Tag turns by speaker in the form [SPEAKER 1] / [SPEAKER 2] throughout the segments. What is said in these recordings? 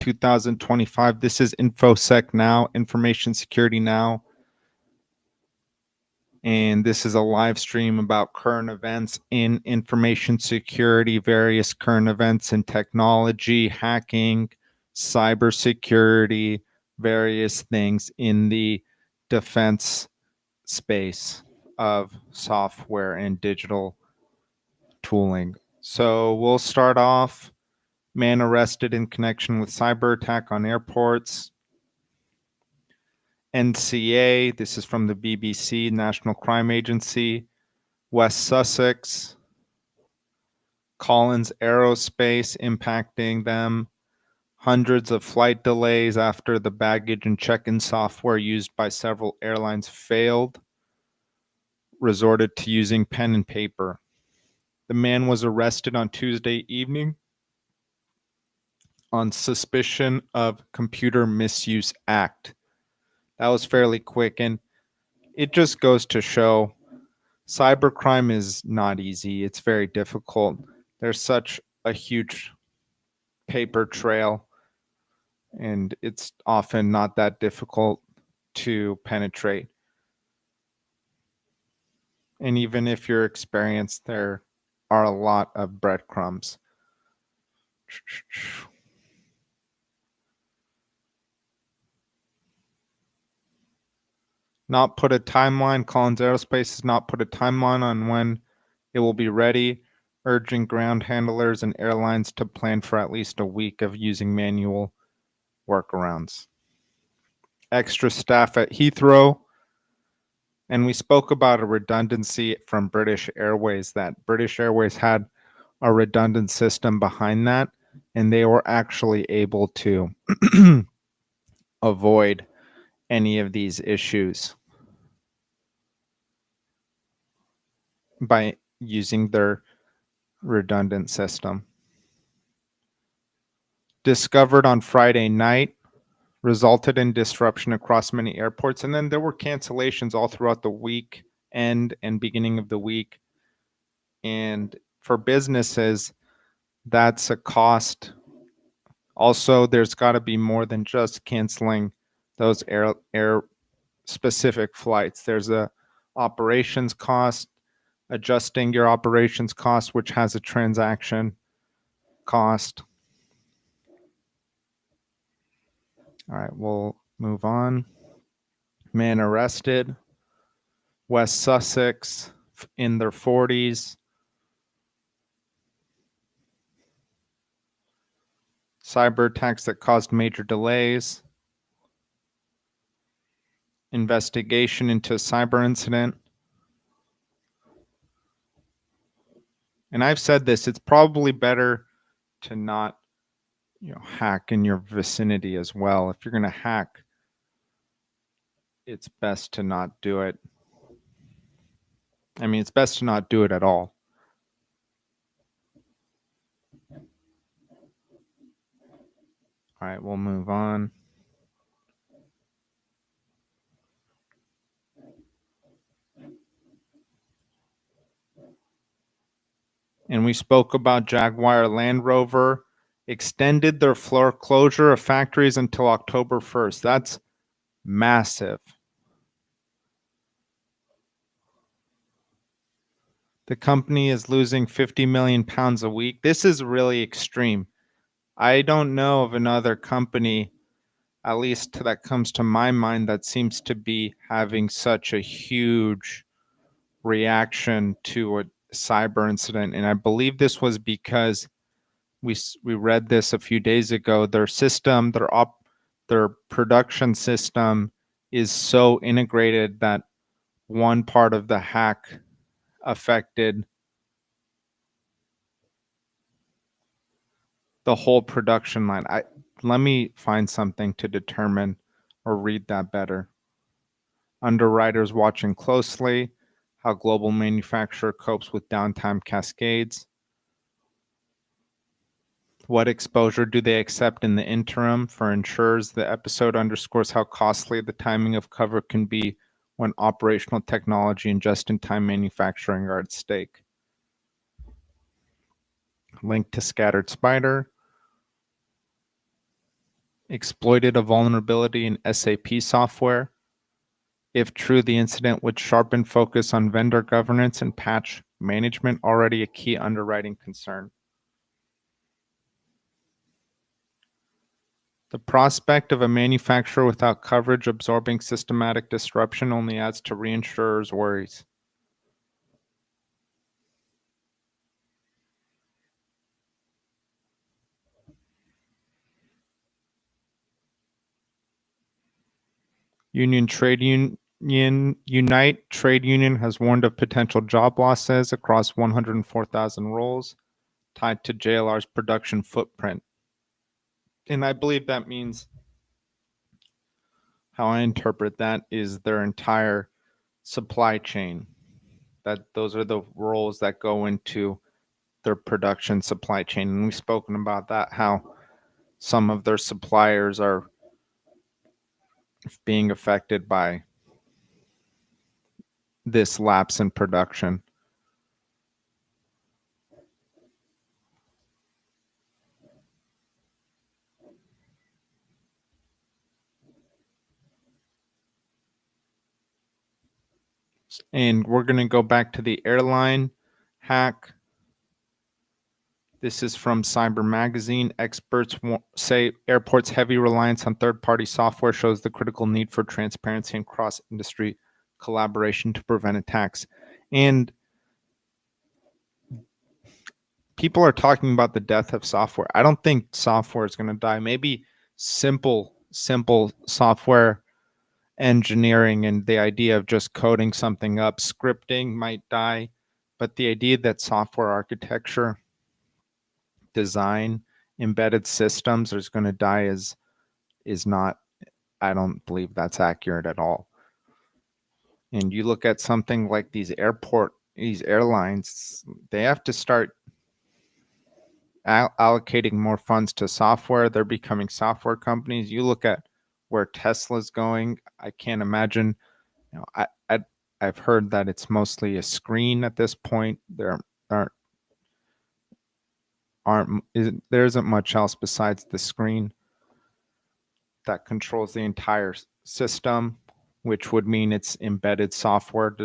[SPEAKER 1] 2025. This is InfoSec Now, Information Security Now. And this is a live stream about current events in information security, various current events in technology, hacking, cybersecurity, various things in the defense space of software and digital tooling. So we'll start off. Man arrested in connection with cyber attack on airports. NCA, this is from the BBC, National Crime Agency. West Sussex. Collins Aerospace impacting them. Hundreds of flight delays after the baggage and check-in software used by several airlines failed. Resorted to using pen and paper. The man was arrested on Tuesday evening on suspicion of Computer Misuse Act. That was fairly quick, and it just goes to show cybercrime is not easy. It's very difficult. There's such a huge paper trail, and it's often not that difficult to penetrate. And even if you're experienced, there are a lot of breadcrumbs. Not put a timeline. Collins Aerospace has not put a timeline on when it will be ready, urging ground handlers and airlines to plan for at least a week of using manual workarounds. Extra staff at Heathrow. And we spoke about a redundancy from British Airways, that British Airways had a redundant system behind that, and they were actually able to avoid any of these issues by using their redundant system. Discovered on Friday night, resulted in disruption across many airports, and then there were cancellations all throughout the week and beginning of the week. And for businesses, that's a cost. Also, there's got to be more than just canceling those air specific flights. There's a operations cost, adjusting your operations cost, which has a transaction cost. All right, we'll move on. Man arrested. West Sussex, in their 40s. Cyber attacks that caused major delays. Investigation into a cyber incident. And I've said this, it's probably better to not, hack in your vicinity as well. If you're going to hack, it's best to not do it. I mean, it's best to not do it at all. All right, we'll move on. And we spoke about Jaguar Land Rover extended their foreclosure of factories until October 1st. That's massive. The company is losing 50 million pounds a week. This is really extreme. I don't know of another company, at least that comes to my mind, that seems to be having such a huge reaction to a cyber incident. And I believe this was because we read this a few days ago. Their system, their production system is so integrated that one part of the hack affected the whole production line. Let me find something to determine or read that better. Underwriters watching closely how global manufacturer copes with downtime cascades. What exposure do they accept in the interim? For insurers, the episode underscores how costly the timing of cover can be when operational technology and just-in-time manufacturing are at stake. Link to Scattered Spider. exploited a vulnerability in SAP software. If true, the incident would sharpen focus on vendor governance and patch management, already a key underwriting concern. The prospect of a manufacturer without coverage absorbing systematic disruption only adds to reinsurers' worries. Unite Trade Union has warned of potential job losses across 104,000 roles tied to JLR's production footprint. And I believe that means, how I interpret that, is their entire supply chain. That those are the roles that go into their production supply chain. And we've spoken about that, how some of their suppliers are being affected by this lapse in production. And we're going to go back to the airline hack. This is from Cyber Magazine. Experts say airports' heavy reliance on third-party software shows the critical need for transparency and cross-industry collaboration to prevent attacks. And people are talking about the death of software. I don't think software is going to die. Maybe simple software engineering and the idea of just coding something up, scripting might die, but the idea that software architecture, design, embedded systems is going to die is not, I don't believe that's accurate at all. And you look at something like these airlines, they have to start allocating more funds to software. They're becoming software companies. You look at where Tesla's going. I can't imagine. I've heard that it's mostly a screen at this point. There isn't much else besides the screen that controls the entire system, which would mean it's embedded software.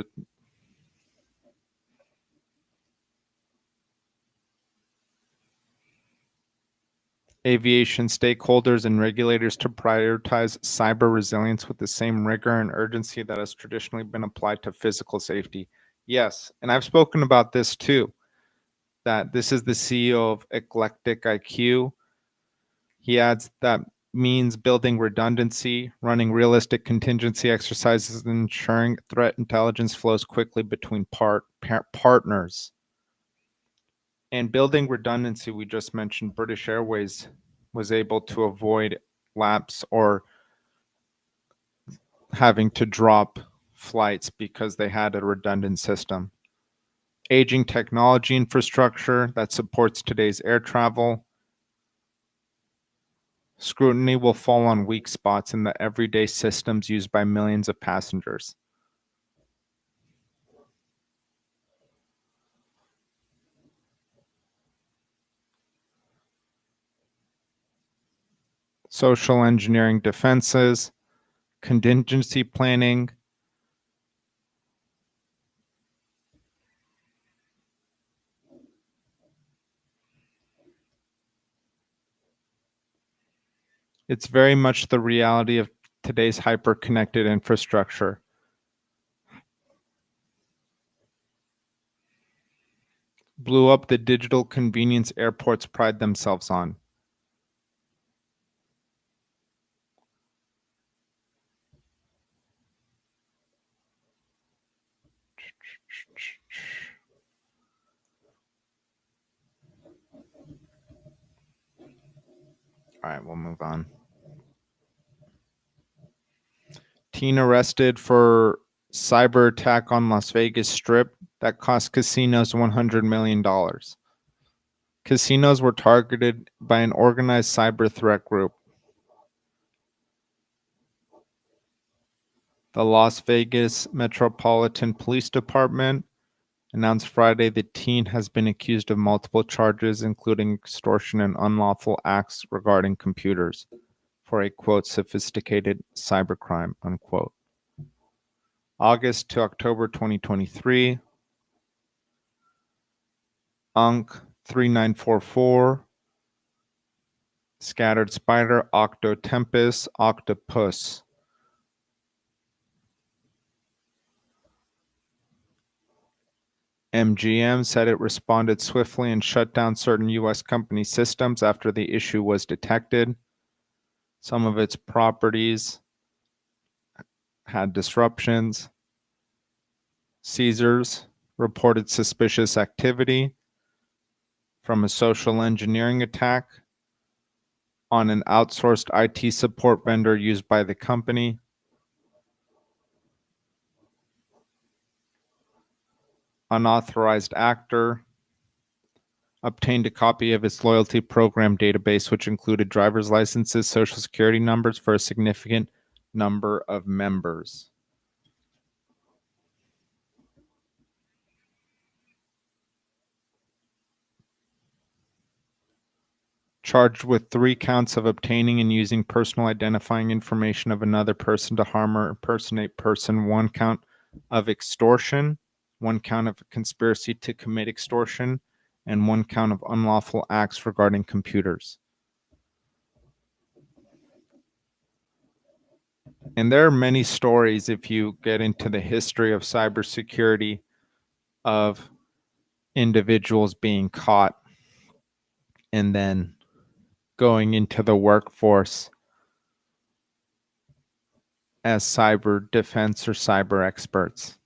[SPEAKER 1] Aviation stakeholders and regulators to prioritize cyber resilience with the same rigor and urgency that has traditionally been applied to physical safety. Yes, and I've spoken about this too, that this is the CEO of Eclectic IQ. He adds that means building redundancy, running realistic contingency exercises, and ensuring threat intelligence flows quickly between partners. And building redundancy, we just mentioned British Airways was able to avoid lapse or having to drop flights because they had a redundant system. Aging technology infrastructure that supports today's air travel. Scrutiny will fall on weak spots in the everyday systems used by millions of passengers. Social engineering defenses, contingency planning. It's very much the reality of today's hyper-connected infrastructure. Blew up the digital convenience airports pride themselves on. All right, we'll move on. Teen arrested for cyber attack on Las Vegas Strip that cost casinos $100 million. Casinos were targeted by an organized cyber threat group. The Las Vegas Metropolitan Police Department announced Friday the teen has been accused of multiple charges, including extortion and unlawful acts regarding computers. for a, quote, sophisticated cybercrime, unquote. August to October 2023, UNC 3944, Scattered Spider, Octotempest, Octopus. MGM said it responded swiftly and shut down certain U.S. company systems after the issue was detected. Some of its properties had disruptions. Caesars reported suspicious activity from a social engineering attack on an outsourced IT support vendor used by the company. Unauthorized actor obtained a copy of its loyalty program database, which included driver's licenses, social security numbers for a significant number of members. Charged with 3 counts of obtaining and using personal identifying information of another person to harm or impersonate person, 1 count of extortion, 1 count of conspiracy to commit extortion, and 1 count of unlawful acts regarding computers. And there are many stories, if you get into the history of cybersecurity, of individuals being caught and then going into the workforce as cyber defense or cyber experts.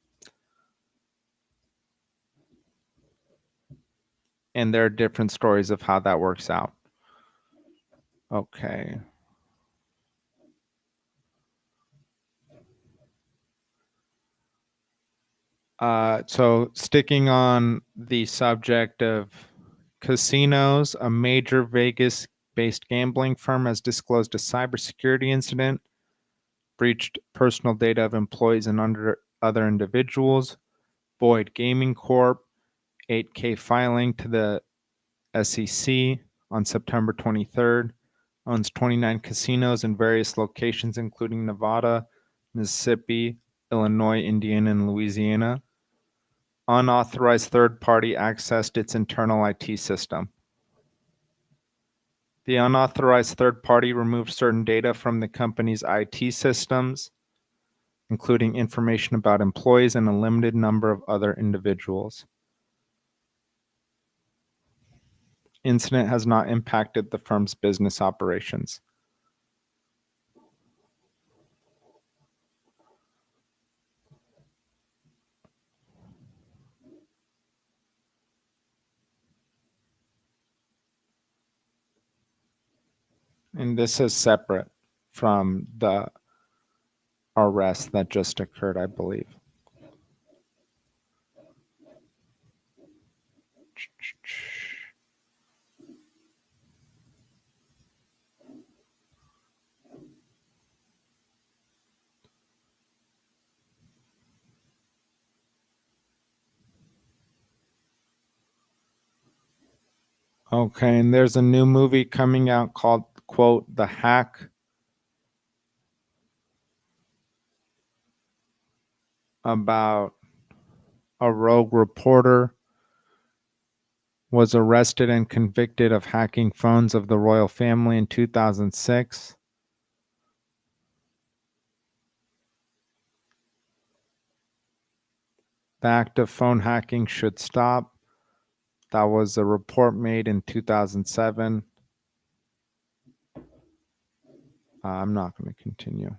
[SPEAKER 1] And there are different stories of how that works out. Okay. So sticking on the subject of casinos, a major Vegas-based gambling firm has disclosed a cybersecurity incident, breached personal data of employees and other individuals. Boyd Gaming Corp. 8K filing to the SEC on September 23rd. Owns 29 casinos in various locations, including Nevada, Mississippi, Illinois, Indiana, and Louisiana. Unauthorized third party accessed its internal IT system. The unauthorized third party removed certain data from the company's IT systems, including information about employees and a limited number of other individuals. Incident has not impacted the firm's business operations. And this is separate from the arrest that just occurred, I believe. Okay, and there's a new movie coming out called, quote, The Hack, about a rogue reporter was arrested and convicted of hacking phones of the royal family in 2006. The act of phone hacking should stop. That was a report made in 2007. I'm not going to continue.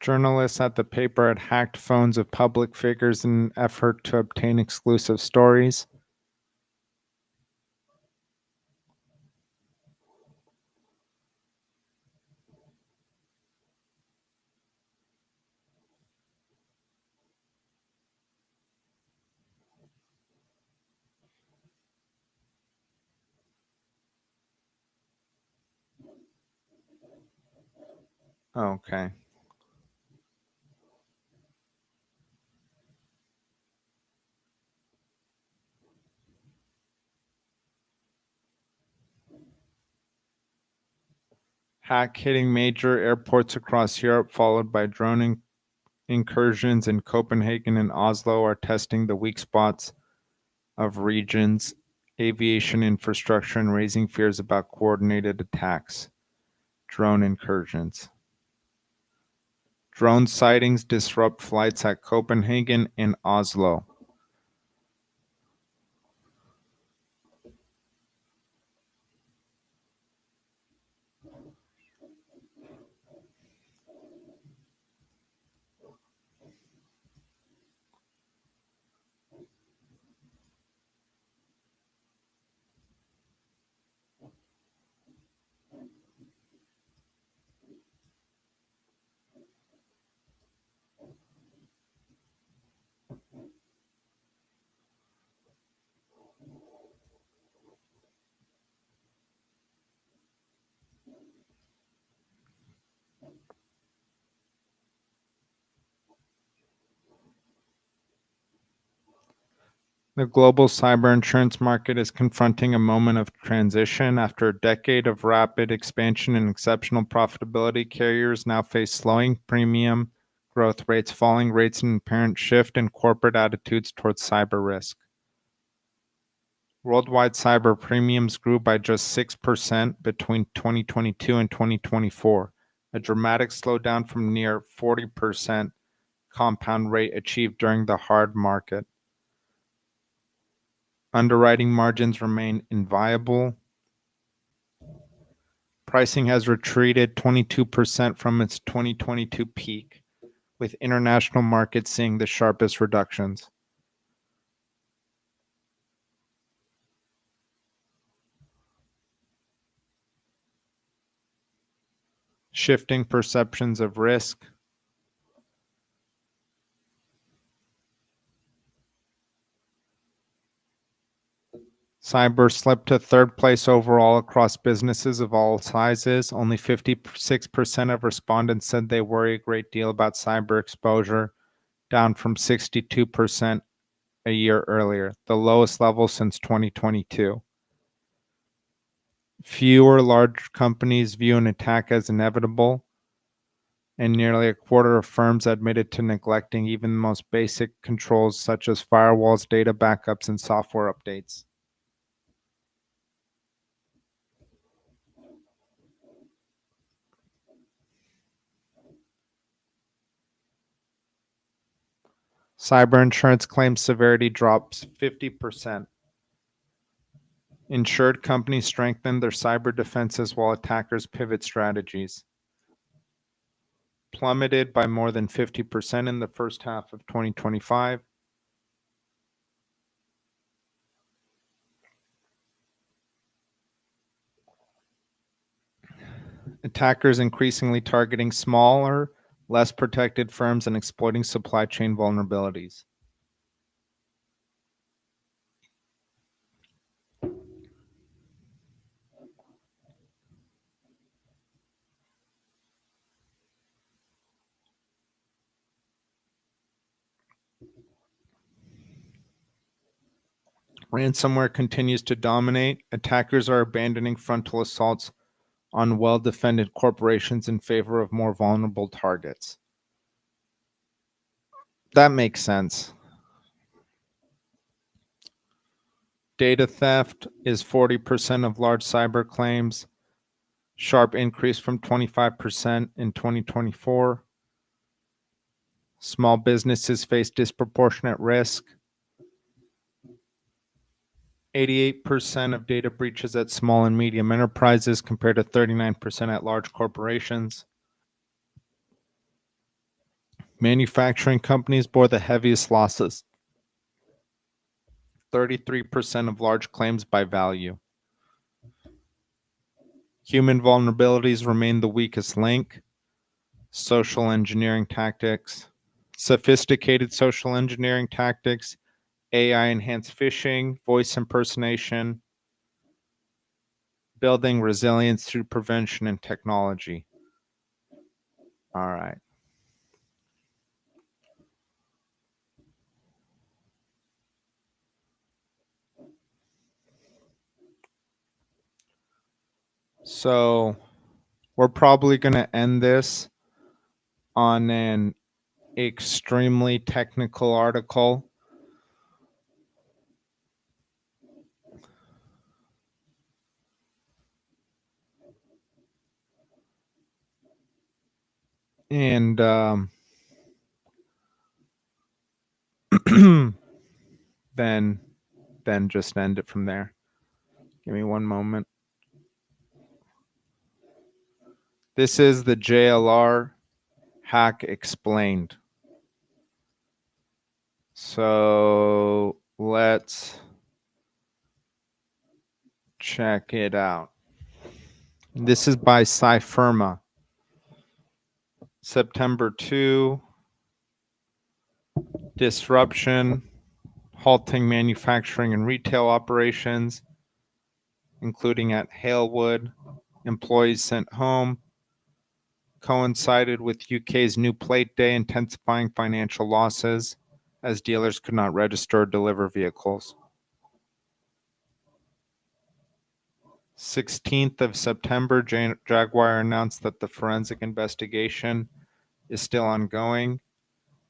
[SPEAKER 1] Journalists at the paper had hacked phones of public figures in an effort to obtain exclusive stories. Okay. Hack hitting major airports across Europe, followed by drone incursions in Copenhagen and Oslo, are testing the weak spots of regions' aviation infrastructure and raising fears about coordinated attacks. Drone incursions. Drone sightings disrupt flights at Copenhagen and Oslo. The global cyber insurance market is confronting a moment of transition. After a decade of rapid expansion and exceptional profitability, carriers now face slowing premium growth rates, falling rates, and apparent shift in corporate attitudes towards cyber risk. Worldwide cyber premiums grew by just 6% between 2022 and 2024, a dramatic slowdown from near 40% compound rate achieved during the hard market. Underwriting margins remain inviolable. Pricing has retreated 22% from its 2022 peak, with international markets seeing the sharpest reductions. Shifting perceptions of risk. Cyber slipped to third place overall across businesses of all sizes. Only 56% of respondents said they worry a great deal about cyber exposure, down from 62% a year earlier, the lowest level since 2022. Fewer large companies view an attack as inevitable, and nearly a quarter of firms admitted to neglecting even the most basic controls such as firewalls, data backups, and software updates. Cyber insurance claims severity drops 50%. Insured companies strengthen their cyber defenses while attackers pivot strategies. Plummeted by more than 50% in the first half of 2025. Attackers increasingly targeting smaller, less protected firms and exploiting supply chain vulnerabilities. Ransomware continues to dominate. Attackers are abandoning frontal assaults on well-defended corporations in favor of more vulnerable targets. That makes sense. Data theft is 40% of large cyber claims, sharp increase from 25% in 2024. Small businesses face disproportionate risk. 88% of data breaches at small and medium enterprises compared to 39% at large corporations. Manufacturing companies bore the heaviest losses. 33% of large claims by value. Human vulnerabilities remain the weakest link. Social engineering tactics. Sophisticated social engineering tactics, AI-enhanced phishing, voice impersonation, building resilience through prevention and technology. All right. So we're probably going to end this on an extremely technical article. And then just end it from there. Give me one moment. This is the JLR hack explained. So let's check it out. This is by Cyfirma. September 2, disruption, halting manufacturing and retail operations, including at Halewood, employees sent home, coincided with UK's new plate day, intensifying financial losses as dealers could not register or deliver vehicles. 16th of September, Jaguar announced that the forensic investigation is still ongoing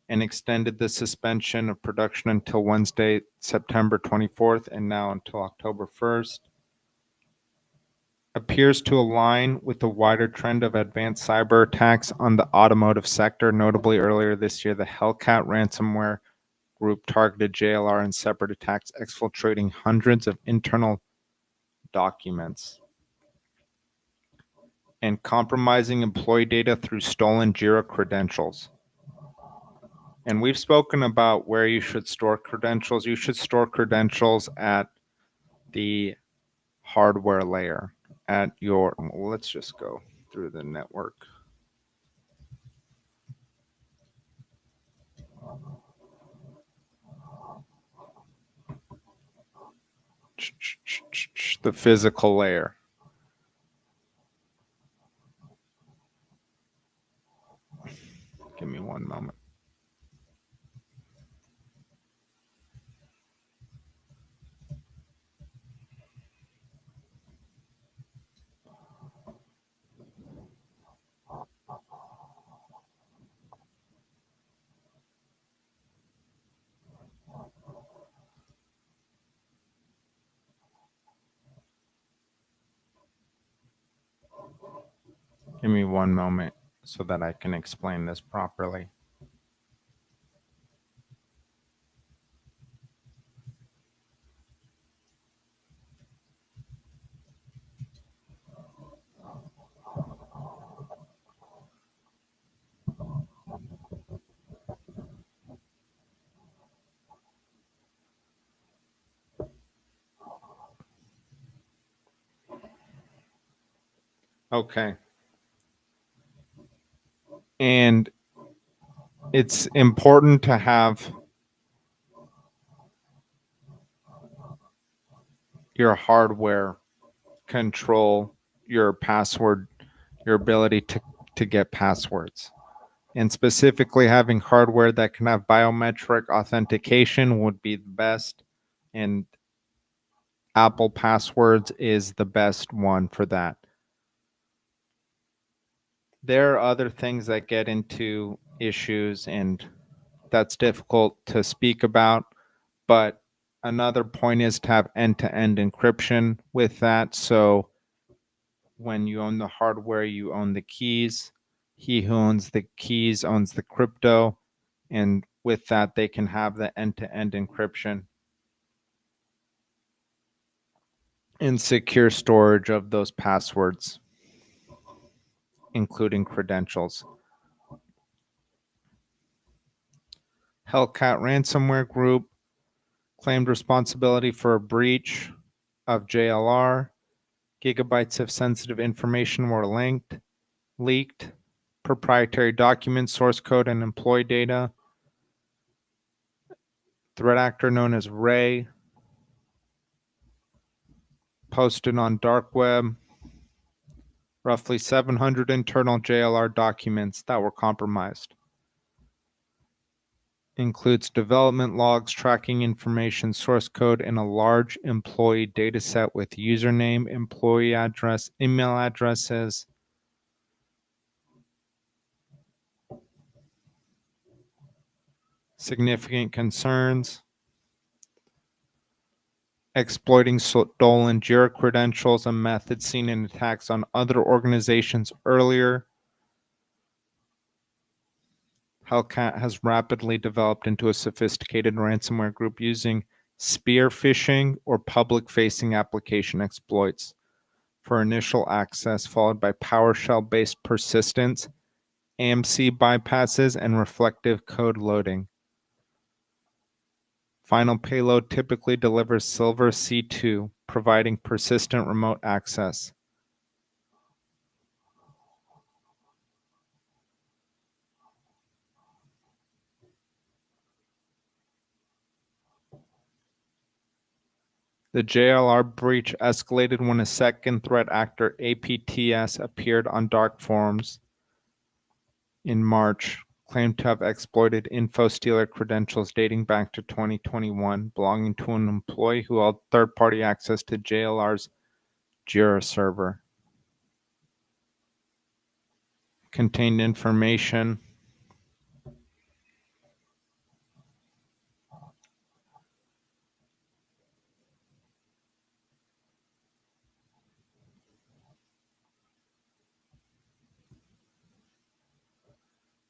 [SPEAKER 1] and extended the suspension of production until Wednesday, September 24th, and now until October 1st. Appears to align with the wider trend of advanced cyber attacks on the automotive sector. Notably, earlier this year, the Hellcat ransomware group targeted JLR in separate attacks, exfiltrating hundreds of internal documents and compromising employee data through stolen Jira credentials. And we've spoken about where you should store credentials. You should store credentials at the hardware layer at your, let's just go through the network. The physical layer. Give me one moment. Give me one moment so that I can explain this properly. Okay. And it's important to have your hardware control your password, your ability to get passwords. And specifically, having hardware that can have biometric authentication would be the best. And Apple Passwords is the best one for that. There are other things that get into issues, and that's difficult to speak about. But another point is to have end-to-end encryption with that. So when you own the hardware, you own the keys. He who owns the keys owns the crypto. And with that, they can have the end-to-end encryption and secure storage of those passwords, including credentials. Hellcat ransomware group claimed responsibility for a breach of JLR. Gigabytes of sensitive information were leaked. Proprietary documents, source code, and employee data. Threat actor known as Ray posted on dark web roughly 700 internal JLR documents that were compromised. Includes development logs, tracking information, source code, and a large employee dataset with username, employee address, email addresses. Significant concerns. Exploiting stolen JIRA credentials, a method seen in attacks on other organizations earlier. Hellcat has rapidly developed into a sophisticated ransomware group using spear phishing or public-facing application exploits for initial access, followed by PowerShell-based persistence, AMC bypasses, and reflective code loading. Final payload typically delivers Silver C2, providing persistent remote access. The JLR breach escalated when a second threat actor, APTS, appeared on dark forums in March, claimed to have exploited InfoStealer credentials dating back to 2021, belonging to an employee who held third-party access to JLR's JIRA server. Contained information.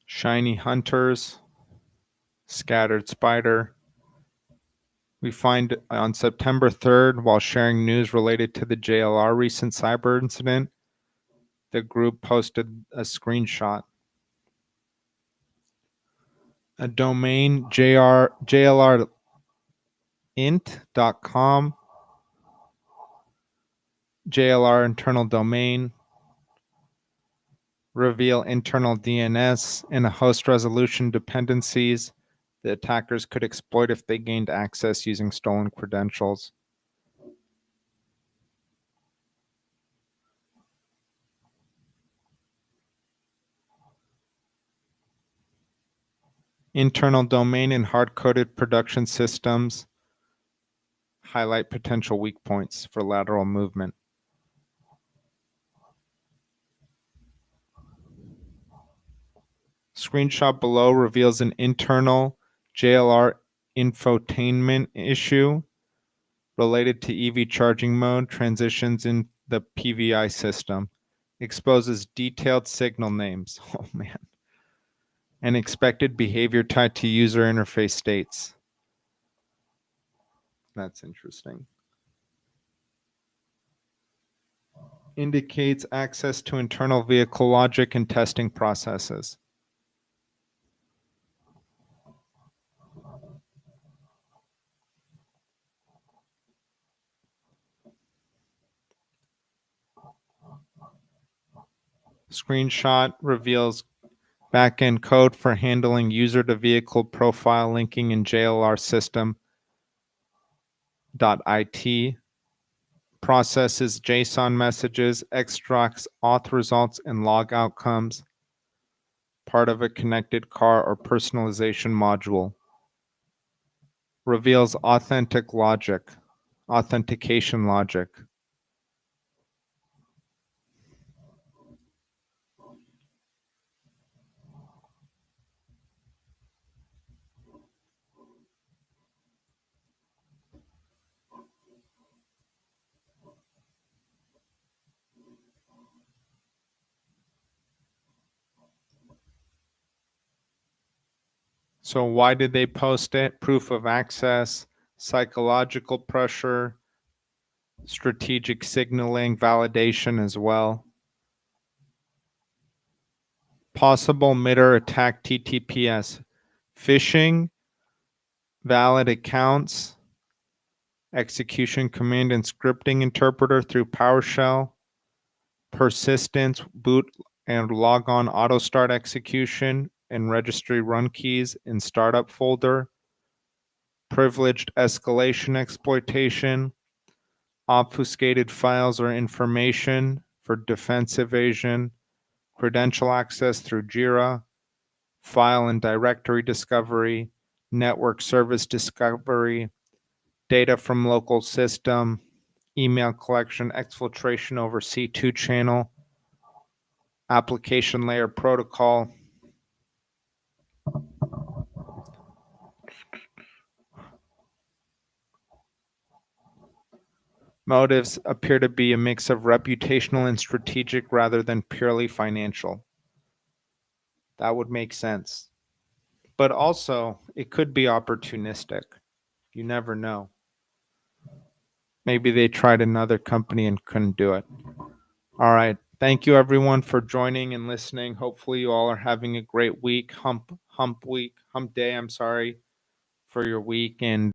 [SPEAKER 1] Shiny hunters. Scattered spider. We find on September 3rd, while sharing news related to the JLR recent cyber incident, the group posted a screenshot. A domain, jlrint.com, JLR internal domain, reveal internal DNS, and a host resolution dependencies the attackers could exploit if they gained access using stolen credentials. Internal domain and hard-coded production systems highlight potential weak points for lateral movement. Screenshot below reveals an internal JLR infotainment issue related to EV charging mode transitions in the PVI system. Exposes detailed signal names. Oh man. And expected behavior tied to user interface states. That's interesting. Indicates access to internal vehicle logic and testing processes. Screenshot reveals backend code for handling user-to-vehicle profile linking in JLR system.it. Processes JSON messages, extracts auth results, and log outcomes. Part of a connected car or personalization module. Reveals authentication logic. So why did they post it? Proof of access, psychological pressure, strategic signaling, validation as well. Possible mirror attack TTPS, phishing, valid accounts, execution command and scripting interpreter through PowerShell, persistence, boot and logon auto start execution and registry run keys in startup folder, privileged escalation exploitation, obfuscated files or information for defense evasion, credential access through Jira, file and directory discovery, network service discovery, data from local system, email collection, exfiltration over C2 channel, application layer protocol. Motives appear to be a mix of reputational and strategic rather than purely financial. That would make sense. But also, it could be opportunistic. You never know. Maybe they tried another company and couldn't do it. All right. Thank you everyone for joining and listening. Hopefully you all are having a great week, hump day, I'm sorry, for your week. And